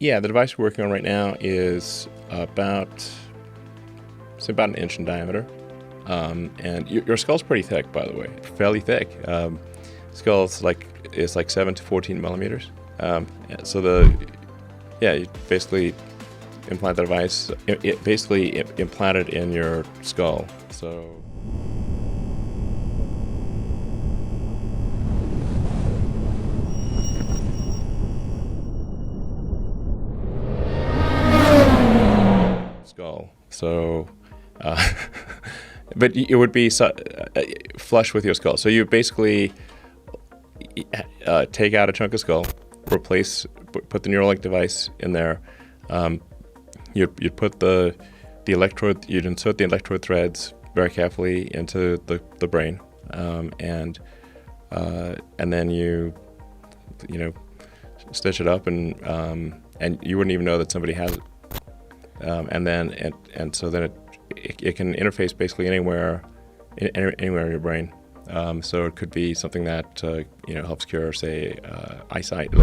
Yeah, the device we're working on right now is about an inch in diameter. And your skull's pretty thick, by the way, fairly thick. Skull's is like 7 to 14 millimeters. You basically implant the device. It basically implanted in your skull. So. Skull. So. But it would be flush with your skull. So you basically take out a chunk of skull, put the Neuralink device in there. You'd put the electrode. You'd insert the electrode threads very carefully into the brain, and then you stitch it up, and you wouldn't even know that somebody has it. So then it can interface basically anywhere in your brain. So it could be something that helps cure, say, eyesight,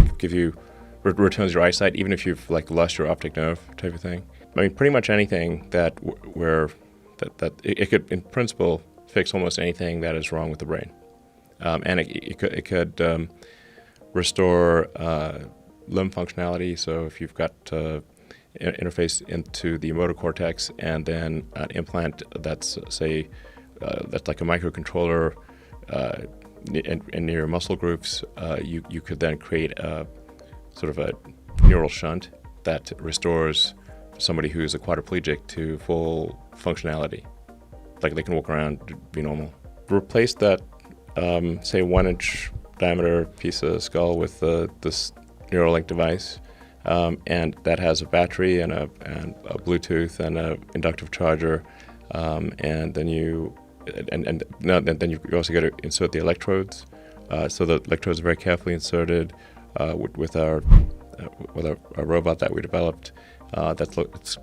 returns your eyesight, even if you've lost your optic nerve type of thing. I mean, pretty much anything that it could, in principle, fix almost anything that is wrong with the brain, and it could restore limb functionality. So if you've got interface into the motor cortex, and then an implant that's that's like a microcontroller in your muscle groups, you could then create a sort of a neural shunt that restores somebody who's a quadriplegic to full functionality, like they can walk around, be normal. Replace that say 1 inch diameter piece of skull with this Neuralink device. And that has a battery and a Bluetooth and an inductive charger, and then you also got to insert the electrodes. So the electrodes are very carefully inserted with our robot that we developed. It's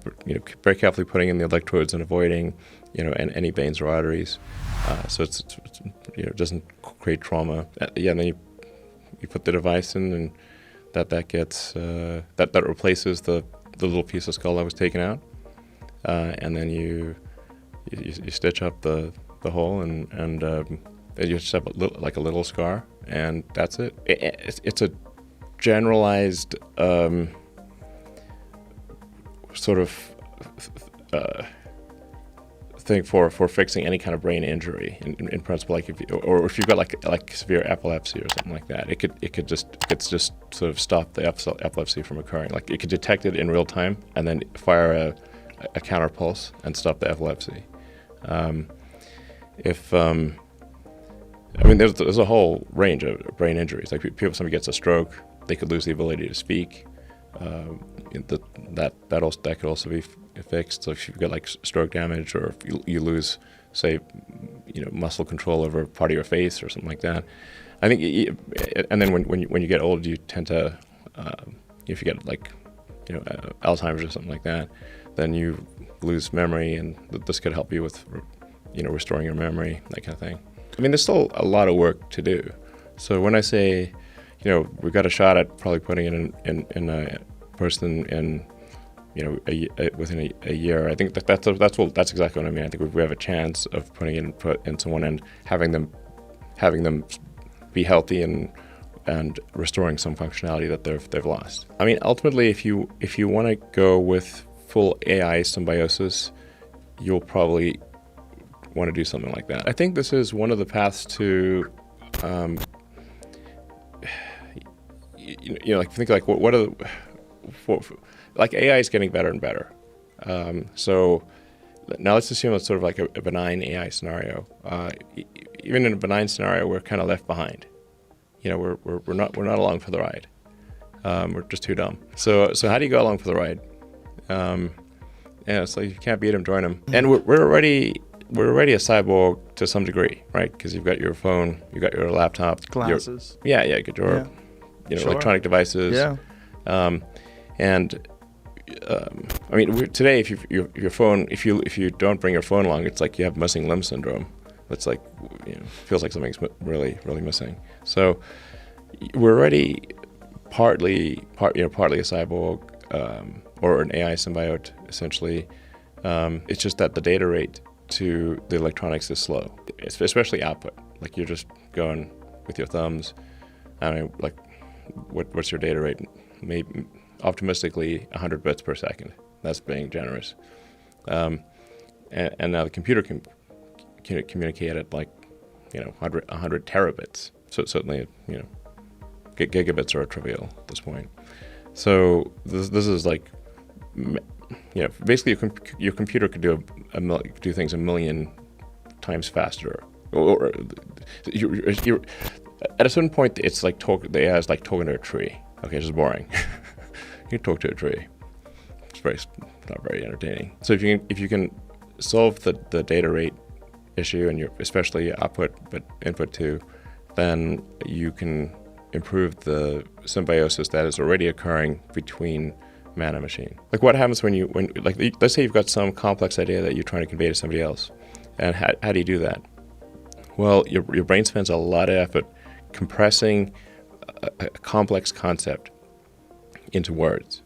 very carefully putting in the electrodes and avoiding any veins or arteries, so it doesn't create trauma. And then you put the device in, and that gets that replaces the little piece of skull that was taken out, and then you stitch up the hole, and you just have a little scar, and that's it. It's a generalized sort of thing for fixing any kind of brain injury in principle, if you've got like severe epilepsy or something like that, it could just sort of stop the epilepsy from occurring. Like it could detect it in real time and then fire a counter pulse and stop the epilepsy. There's a whole range of brain injuries. Like somebody gets a stroke, they could lose the ability to speak. That could also be fixed. So if you've got stroke damage, or if you lose, say, muscle control over part of your face or something like that, I think. And then when you get old, you tend to, if you get Alzheimer's or something like that, then you lose memory, and this could help you with, restoring your memory, that kind of thing. I mean, there's still a lot of work to do. So when I say, we've got a shot at probably putting it in a person in, within a year, I think that's exactly what I mean. I think we have a chance of putting it in someone and having them be healthy and restoring some functionality that they've lost. I mean, ultimately, if you want to go with full AI symbiosis, you'll probably want to do something like that. I think this is one of the paths to, what are AI is getting better and better. So now let's assume it's sort of like a benign AI scenario. Even in a benign scenario, we're kind of left behind. We're not along for the ride. We're just too dumb. So how do you go along for the ride? It's like you can't beat them, join them. And we're already a cyborg to some degree, right? Because you've got your phone, you've got your laptop, glasses. You got your Sure. electronic devices. Yeah. Today, if your phone, if you don't bring your phone along, it's like you have missing limb syndrome. It's like feels like something's really missing. So we're already partly a cyborg. or an AI symbiote, essentially. It's just that the data rate to the electronics is slow, especially output. Like you're just going with your thumbs. I mean, like, what's your data rate? Maybe optimistically 100 bits per second. That's being generous. And now the computer can communicate at like, 100 terabits. So certainly, gigabits are trivial at this point. So this is like, basically your computer could do things a million times faster. Or you're at a certain point, it's like the AI is like talking to a tree. Okay, it's just boring. You talk to a tree. It's not very entertaining. So if you can solve the data rate issue, and especially output but input too, then you can improve the symbiosis that is already occurring between man and machine. Like what happens when let's say you've got some complex idea that you're trying to convey to somebody else, and how do you do that? Well, your brain spends a lot of effort compressing a complex concept into words,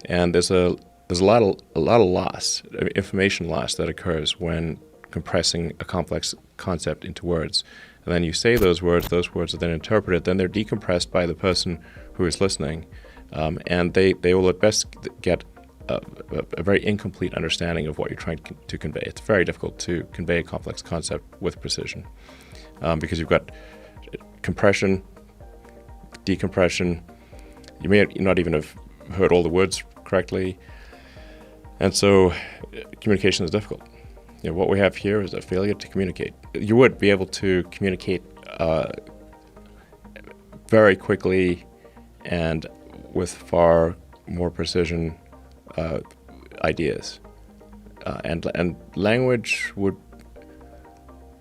and there's a lot of loss, information loss that occurs when compressing a complex concept into words. And then you say those words are then interpreted, then they're decompressed by the person who is listening, and they will at best get a very incomplete understanding of what you're trying to convey. It's very difficult to convey a complex concept with precision, because you've got compression, decompression. You may not even have heard all the words correctly, and so communication is difficult. What we have here is a failure to communicate. You would be able to communicate very quickly and with far more precision ideas. And language would,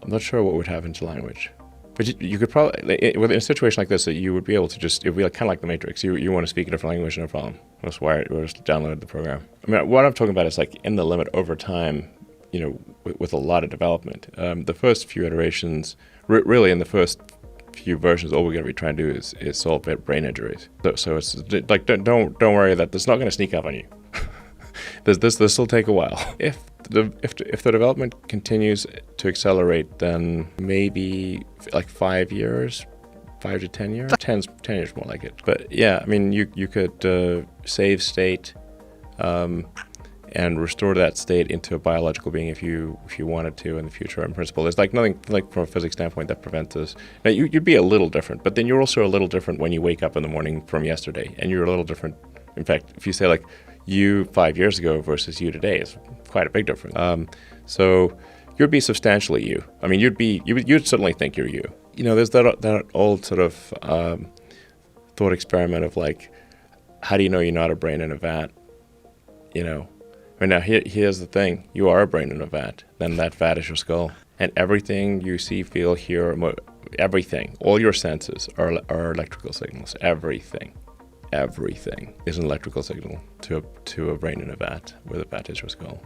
I'm not sure what would happen to language. But you could probably, in a situation like this, you would be able to it would be kind of like the Matrix. You want to speak a different language, no problem. Just wire it, or just download the program. I mean, what I'm talking about is like in the limit over time, with a lot of development. The first few iterations, really in the first few versions, all we're going to be trying to do is solve brain injuries. So it's like, don't worry that it's not going to sneak up on you. This will take a while. If the development continues to accelerate, then maybe like 5 years, 5 to 10 years. 10 years more like it. But yeah, I mean, you could save state and restore that state into a biological being if you wanted to in the future. In principle, there's like nothing, like from a physics standpoint, that prevents this. Now you'd be a little different, but then you're also a little different when you wake up in the morning from yesterday, and you're a little different. In fact, if you say like you 5 years ago versus you today, is quite a big difference. So you'd be substantially you. I mean, you'd certainly think you're you. There's that old sort of thought experiment of like, how do you know you're not a brain in a vat? Right now, here's the thing. You are a brain in a vat. Then that vat is your skull. And everything you see, feel, hear, everything, all your senses are electrical signals. Everything is an electrical signal to a brain in a vat, where the vat is your skull.